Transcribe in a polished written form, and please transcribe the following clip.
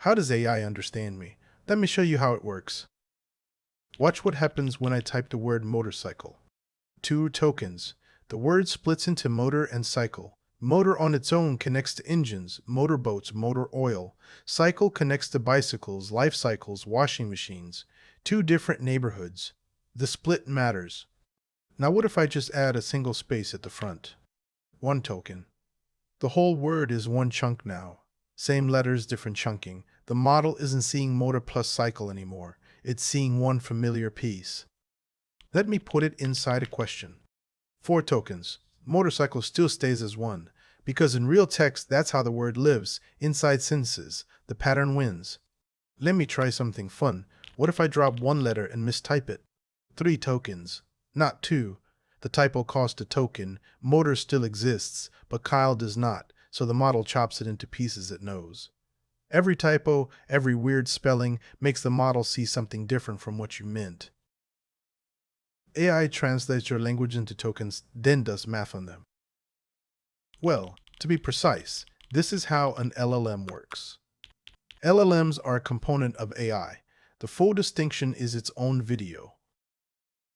How does AI understand me? Let me show you how it works. Watch what happens when I type the word motorcycle. 2 tokens. The word splits into motor and cycle. Motor on its own connects to engines, motorboats, motor oil. Cycle connects to bicycles, life cycles, washing machines. 2 different neighborhoods. The split matters. Now what if I just add a single space at the front? 1 token. The whole word is one chunk now. Same letters, different chunking. The model isn't seeing motor plus cycle anymore. It's seeing one familiar piece. Let me put it inside a question. 4 tokens. Motorcycle still stays as 1, because in real text, that's how the word lives. Inside sentences, the pattern wins. Let me try something fun. What if I drop 1 letter and mistype it? 3 tokens, not 2. The typo cost a token. Motor still exists, but Kyle does not, so the model chops it into pieces it knows. Every typo, every weird spelling makes the model see something different from what you meant. AI translates your language into tokens, then does math on them. Well, to be precise, this is how an LLM works. LLMs are a component of AI. The full distinction is its own video.